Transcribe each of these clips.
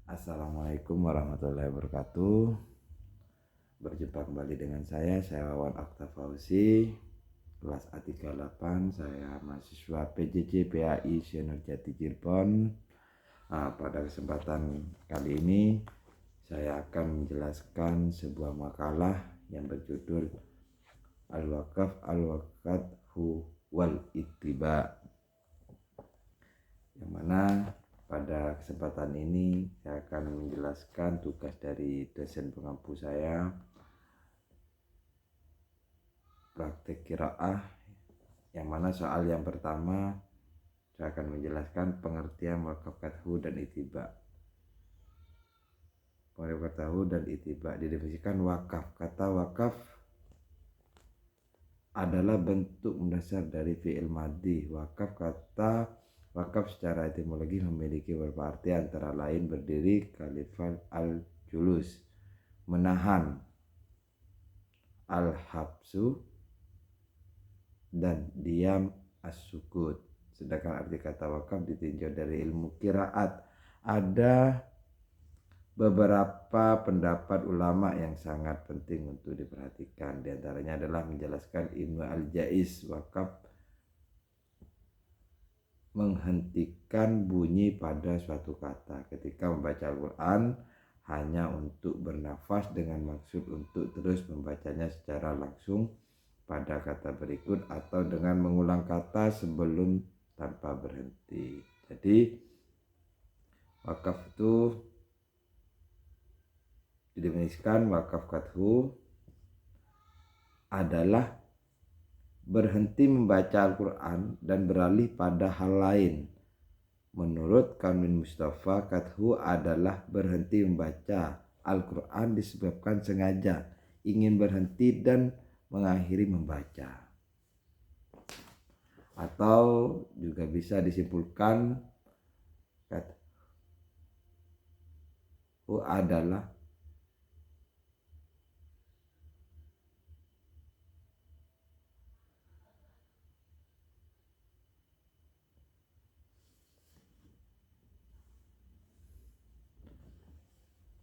Assalamualaikum warahmatullahi wabarakatuh. Berjumpa kembali dengan saya Wawan Okta Fauzi, kelas A38. Saya mahasiswa PJJ PAI Syener Jati Cirebon. Pada kesempatan kali ini saya akan menjelaskan sebuah makalah yang berjudul Al-Wakaf Al-Wakathu wal Ittiba, yang mana pada kesempatan ini saya akan menjelaskan tugas dari dosen pengampu saya, praktek qiraah, yang mana soal yang pertama saya akan menjelaskan pengertian wakaf kathu dan ittiba. Wakaf kathu dan ittiba didefinisikan wakaf. Kata wakaf adalah bentuk mendasar dari fi'il madhi. Wakaf secara etimologi memiliki beberapa arti, antara lain berdiri, kalifal al-julus, menahan, al-habsu, dan diam, as-sukut. Sedangkan arti kata wakaf ditinjau dari ilmu qiraat. Ada beberapa pendapat ulama yang sangat penting untuk diperhatikan. Di antaranya adalah menjelaskan ilmu al-jaiz. Wakaf menghentikan bunyi pada suatu kata ketika membaca Al-Quran hanya untuk bernafas dengan maksud untuk terus membacanya secara langsung pada kata berikut, atau dengan mengulang kata sebelum tanpa berhenti. Jadi wakaf itu didefinisikan wakaf kathu adalah berhenti membaca Al-Quran dan beralih pada hal lain. Menurut Kamil Mustafa, kathu adalah berhenti membaca Al-Quran disebabkan sengaja ingin berhenti dan mengakhiri membaca. Atau juga bisa disimpulkan kathu adalah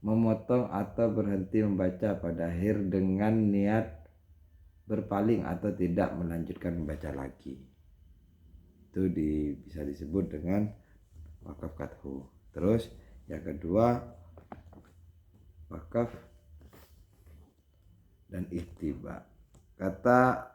memotong atau berhenti membaca pada akhir dengan niat berpaling atau tidak melanjutkan membaca lagi. Itu bisa disebut dengan wakaf kathu. Terus yang kedua, wakaf dan ittiba. Kata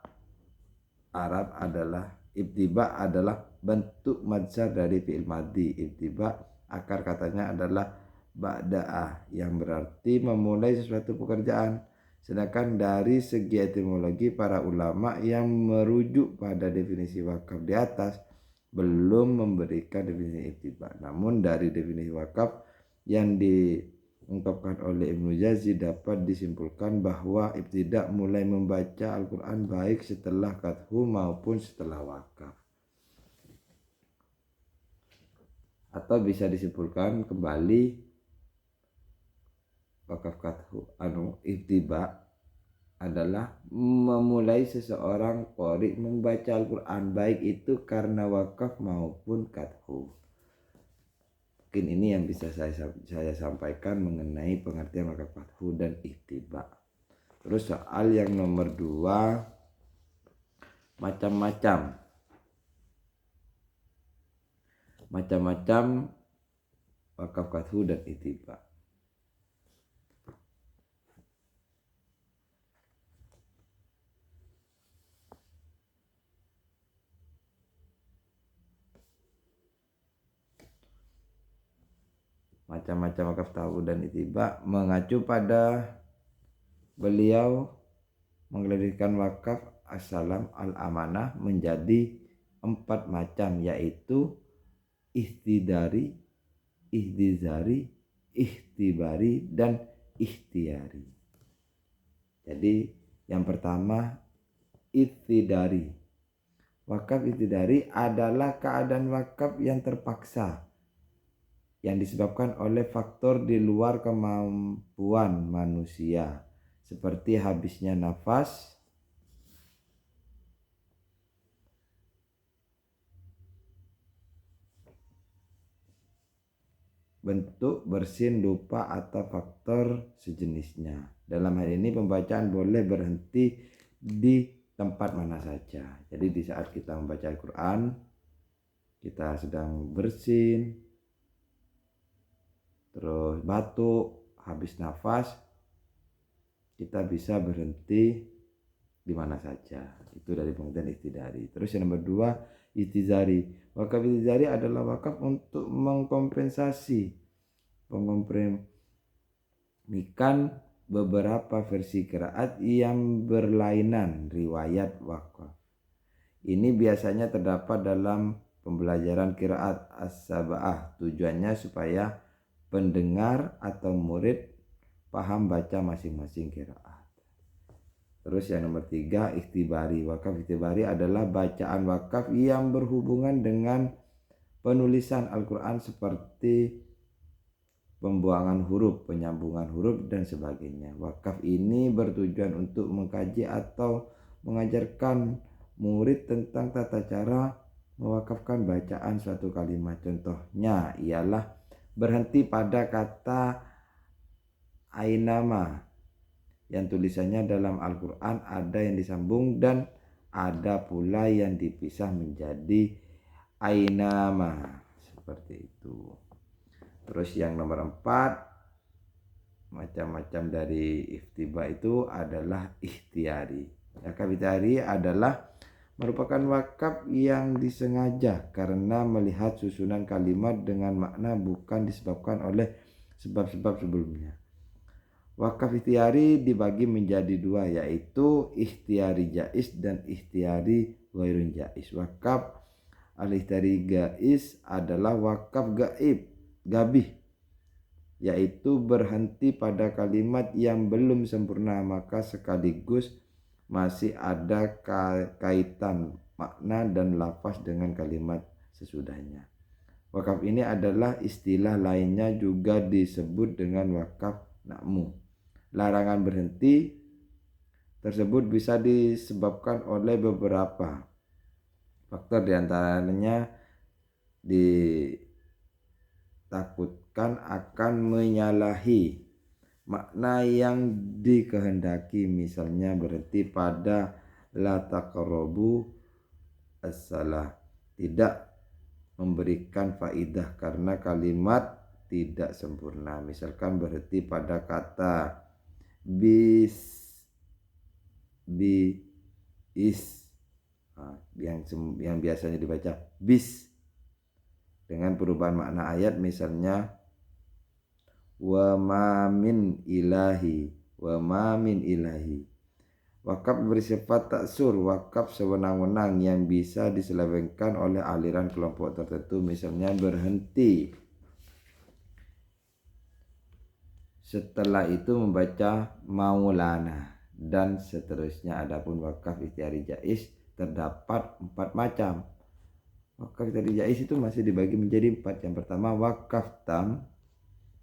Arab adalah ittiba adalah bentuk mazhar dari fi'il madhi. Ittiba akar katanya adalah ba'da'ah, yang berarti memulai sesuatu pekerjaan. Sedangkan dari segi etimologi, para ulama yang merujuk pada definisi wakaf di atas belum memberikan definisi ittiba. Namun dari definisi wakaf yang diungkapkan oleh Ibnu Jauzi dapat disimpulkan bahwa ibtidak mulai membaca Al-Quran baik setelah kathu maupun setelah wakaf. Atau bisa disimpulkan kembali, wakaf kathu ittiba adalah memulai seseorang qori membaca Al-Quran baik itu karena wakaf maupun kathu. Mungkin ini yang bisa saya sampaikan mengenai pengertian wakaf kathu dan ittiba. Terus soal yang nomor 2, macam-macam wakaf kathu dan ittiba. Macam-macam wakaf kathu dan ittiba mengacu pada beliau mengklarifikasi wakaf as-salam al-amanah menjadi 4 macam, yaitu ihtidari, ihtizari, ihtibari, dan ikhtiari. Jadi yang pertama, ihtidari. Wakaf ihtidari adalah keadaan wakaf yang terpaksa yang disebabkan oleh faktor di luar kemampuan manusia, seperti habisnya nafas, bentuk, bersin, lupa, atau faktor sejenisnya. Dalam hal ini pembacaan boleh berhenti di tempat mana saja. Jadi di saat kita membaca Al-Quran, kita sedang bersin, terus batuk, habis nafas, kita bisa berhenti di mana saja. Itu dari pengertian ihtidari. Terus yang nomor 2, ihtizari. Wakaf ihtizari adalah wakaf untuk mengkompromikan beberapa versi qiraat yang berlainan riwayat wakaf. Ini biasanya terdapat dalam pembelajaran qiraat as-sab'ah. Tujuannya supaya pendengar atau murid paham baca masing-masing qiraat. Terus yang nomor 3, ikhtibari. Wakaf ikhtibari adalah bacaan wakaf yang berhubungan dengan penulisan Al-Quran seperti pembuangan huruf, penyambungan huruf, dan sebagainya. Wakaf ini bertujuan untuk mengkaji atau mengajarkan murid tentang tata cara mewakafkan bacaan suatu kalimat. Contohnya ialah berhenti pada kata ainama yang tulisannya dalam Al-Quran ada yang disambung dan ada pula yang dipisah menjadi ainama, seperti itu. Terus yang nomor 4, macam-macam dari iftiba itu adalah ikhtiari. Wakaf ikhtiari adalah merupakan wakaf yang disengaja karena melihat susunan kalimat dengan makna bukan disebabkan oleh sebab-sebab sebelumnya. Wakaf ikhtiari dibagi menjadi 2, yaitu ikhtiari jaiz dan ikhtiari ghairun jaiz. Wakaf al-ikhtiari jaiz adalah wakaf gabih, yaitu berhenti pada kalimat yang belum sempurna maka sekaligus masih ada kaitan makna dan lafaz dengan kalimat sesudahnya. Wakaf ini adalah istilah lainnya juga disebut dengan wakaf na'mu. Larangan berhenti tersebut bisa disebabkan oleh beberapa faktor, diantaranya ditakutkan akan menyalahi makna yang dikehendaki, misalnya berhenti pada la taqrabu as-salah, tidak memberikan faidah karena kalimat tidak sempurna. Misalkan berhenti pada kata is yang biasanya dibaca bis dengan perubahan makna ayat, misalnya wa ma min ilahi. Wakaf bersifat taksur, wakaf sewenang-wenang yang bisa diselewengkan oleh aliran kelompok tertentu, misalnya berhenti setelah itu membaca maulana dan seterusnya. Adapun wakaf ikhtiari jaiz terdapat 4 macam. Wakaf ikhtiari jaiz itu masih dibagi menjadi 4. Yang pertama wakaf tam,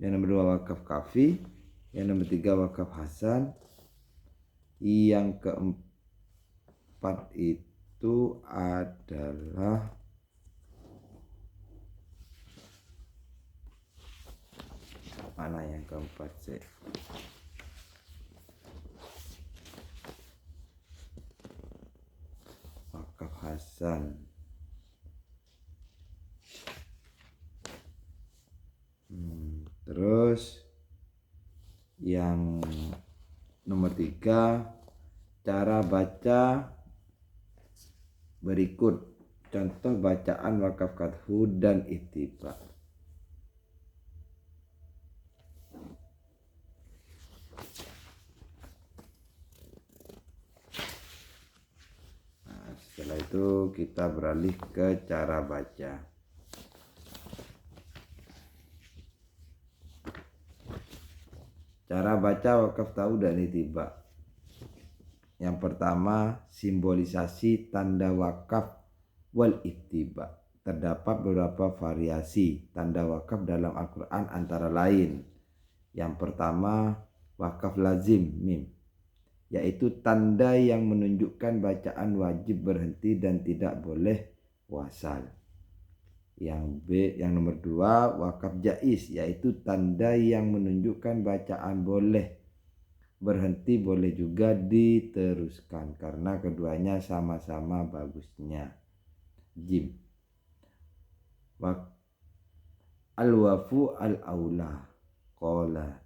yang nomor 2 wakaf kafi, yang nomor 3 wakaf hasan, yang keempat itu adalah mana yang keempat sih? Wakaf hasan. Terus yang nomor 3, cara baca berikut contoh bacaan wakaf qadhu dan ittiba. Setelah itu kita beralih ke cara baca. Cara baca wakaf tahu dan ittiba. Yang pertama, simbolisasi tanda wakaf wal ittiba. Terdapat beberapa variasi tanda wakaf dalam Al-Quran, antara lain yang pertama wakaf lazim mim, yaitu tanda yang menunjukkan bacaan wajib berhenti dan tidak boleh wasal. Yang B, yang nomor 2 wakaf jaiz, yaitu tanda yang menunjukkan bacaan boleh berhenti, boleh juga diteruskan karena keduanya sama-sama bagusnya. Jim. Al-wafu al-aula qala,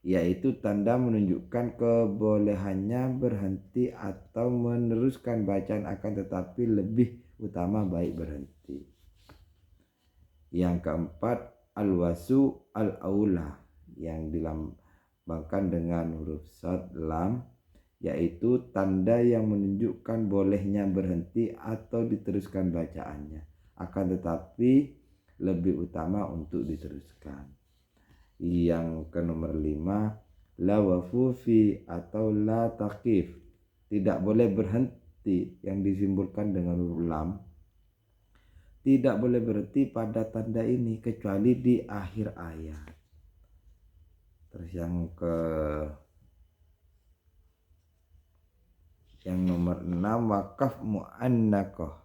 yaitu tanda menunjukkan kebolehannya berhenti atau meneruskan bacaan, akan tetapi lebih utama baik berhenti. Yang keempat al-wasu al-aula, yang dilambangkan dengan huruf shad lam, yaitu tanda yang menunjukkan bolehnya berhenti atau diteruskan bacaannya, akan tetapi lebih utama untuk diteruskan. Yang ke nomor 5 la wafufi atau la taqif, tidak boleh berhenti, yang disimbolkan dengan huruf lam. Tidak boleh berhenti pada tanda ini kecuali di akhir ayat. Terus yang nomor 6 wakaf mu'annaqah,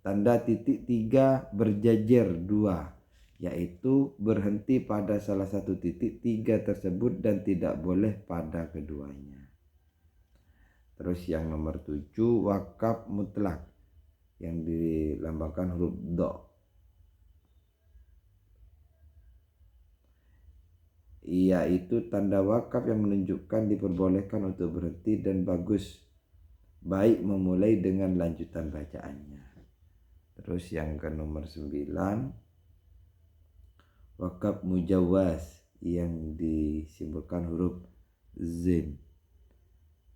tanda titik 3 berjajar 2, yaitu berhenti pada salah satu titik 3 tersebut dan tidak boleh pada keduanya. Terus yang nomor 7 wakaf mutlak, yang dilambangkan huruf do, yaitu tanda wakaf yang menunjukkan diperbolehkan untuk berhenti dan bagus baik memulai dengan lanjutan bacaannya. Terus yang ke nomor 9 wakaf mujawaz, yang disimbolkan huruf zin,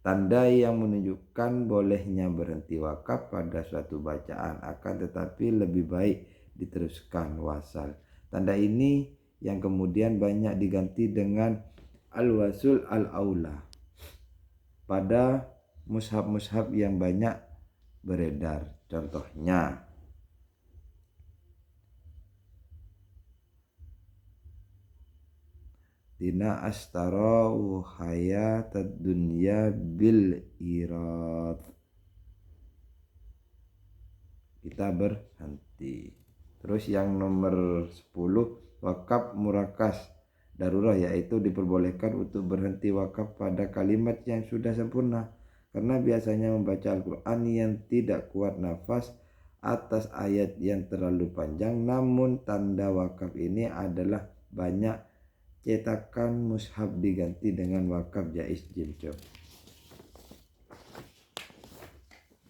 tanda yang menunjukkan bolehnya berhenti wakaf pada suatu bacaan, akan tetapi lebih baik diteruskan wasal. Tanda ini yang kemudian banyak diganti dengan al-wasul al-aula pada mushaf-mushaf yang banyak beredar. Contohnya Dina astara hayatad dunya bil irad, kita berhenti. Terus yang nomor 10 wakaf murakas darurah, yaitu diperbolehkan untuk berhenti wakaf pada kalimat yang sudah sempurna, karena biasanya membaca Al-Quran yang tidak kuat nafas atas ayat yang terlalu panjang. Namun tanda wakaf ini adalah banyak cetakan mushaf diganti dengan wakaf jaiz jilco.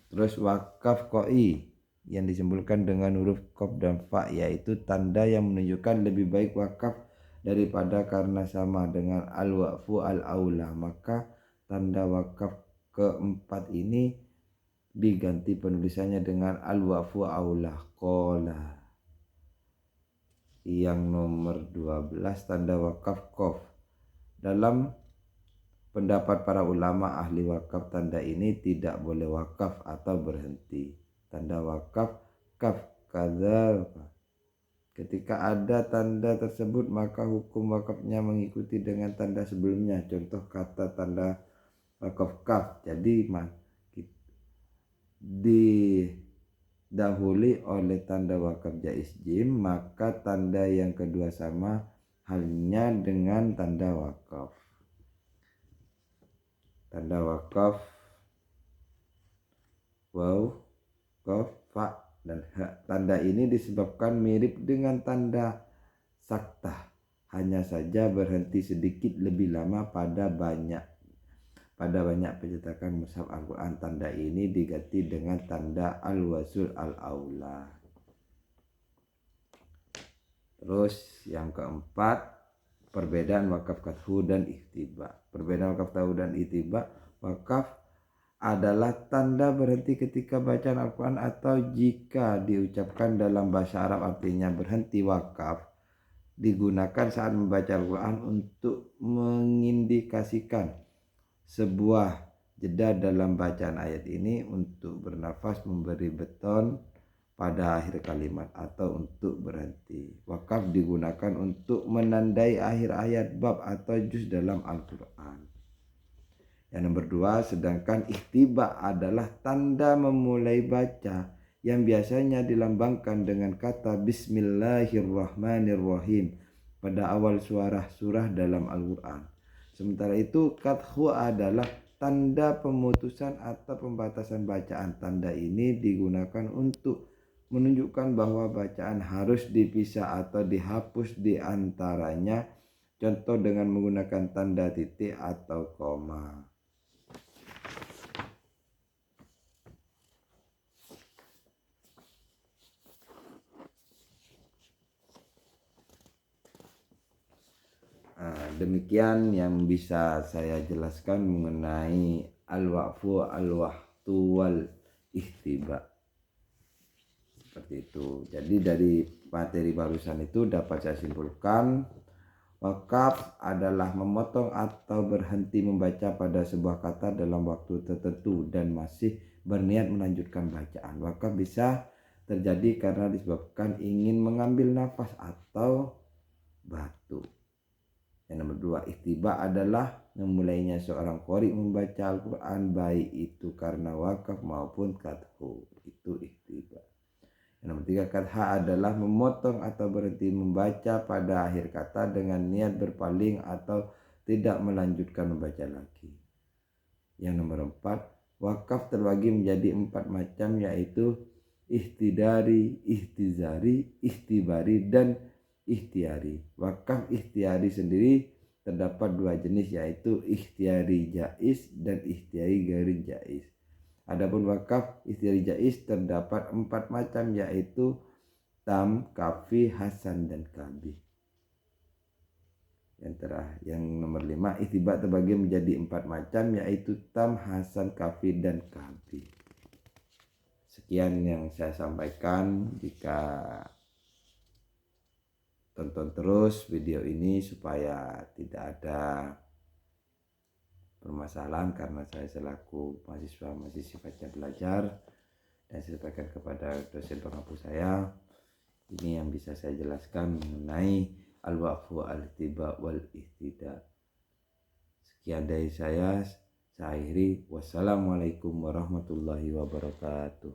Terus wakaf qoi, yang disimbolkan dengan huruf qaf dan fa, yaitu tanda yang menunjukkan lebih baik wakaf daripada karena sama dengan al-waqfu al-aula, maka tanda wakaf keempat ini diganti penulisannya dengan al-waqfu aula qala. Yang nomor 12 tanda wakaf qaf, dalam pendapat para ulama ahli wakaf tanda ini tidak boleh wakaf atau berhenti. Tanda wakaf kaf kadzal, ketika ada tanda tersebut maka hukum wakafnya mengikuti dengan tanda sebelumnya. Contoh kata tanda wakaf kaf, jadi didahului oleh tanda wakaf jaiz jim, maka tanda yang kedua sama halnya dengan tanda wakaf. Tanda wakaf waw, qaf, fa, dan ha. Tanda ini disebabkan mirip dengan tanda saktah, hanya saja berhenti sedikit lebih lama pada banyak pencetakan mushaf Al-Quran. Tanda ini diganti dengan tanda al-wasul al-aula. Terus yang keempat perbedaan wakaf qat'u dan ihtiba. Perbedaan wakaf qat'u dan ihtiba, wakaf adalah tanda berhenti ketika bacaan Al-Quran atau jika diucapkan dalam bahasa Arab artinya berhenti. Wakaf digunakan saat membaca Al-Quran untuk mengindikasikan sebuah jeda dalam bacaan ayat ini untuk bernafas, memberi beton pada akhir kalimat, atau untuk berhenti. Wakaf digunakan untuk menandai akhir ayat bab atau juz dalam Al-Quran. Yang nomor 2, sedangkan ihtiba adalah tanda memulai baca yang biasanya dilambangkan dengan kata Bismillahirrahmanirrahim pada awal surah dalam Al-Quran. Sementara itu qat'u adalah tanda pemutusan atau pembatasan bacaan. Tanda ini digunakan untuk menunjukkan bahwa bacaan harus dipisah atau dihapus di antaranya, contoh dengan menggunakan tanda titik atau koma. Demikian yang bisa saya jelaskan mengenai al-waqfu, al-waqtu wal ihtiba. Seperti itu. Jadi dari materi barusan itu dapat saya simpulkan, wakaf adalah memotong atau berhenti membaca pada sebuah kata dalam waktu tertentu dan masih berniat melanjutkan bacaan. Wakaf bisa terjadi karena disebabkan ingin mengambil nafas atau batuk. Yang nomor 2, ihtiba adalah memulainya seorang qari membaca Al-Quran baik itu karena wakaf maupun qat'u. Itu ihtiba. Yang nomor 3, qat'a adalah memotong atau berhenti membaca pada akhir kata dengan niat berpaling atau tidak melanjutkan membaca lagi. Yang nomor 4, wakaf terbagi menjadi 4 macam, yaitu ihtidari, ihtizari, ihtibari, dan ikhtiari. Wakaf ikhtiari sendiri terdapat 2 jenis, yaitu ikhtiari jaiz dan ikhtiari ghairi jaiz. Adapun wakaf ikhtiari jaiz terdapat 4 macam, yaitu tam, kafi, hasan, dan kabih. Yang nomor 5, ihtiba terbagi menjadi 4 macam, yaitu tam, hasan, kafi, dan kabih. Sekian yang saya sampaikan. Jika tonton terus video ini supaya tidak ada permasalahan, karena saya selaku mahasiswa masih sifatnya belajar, dan saya sampaikan kepada dosen penghapus saya. Ini yang bisa saya jelaskan mengenai al-waqfu, al-ihtiba, wal ihtida. Sekian dari saya akhiri. Wassalamualaikum warahmatullahi wabarakatuh.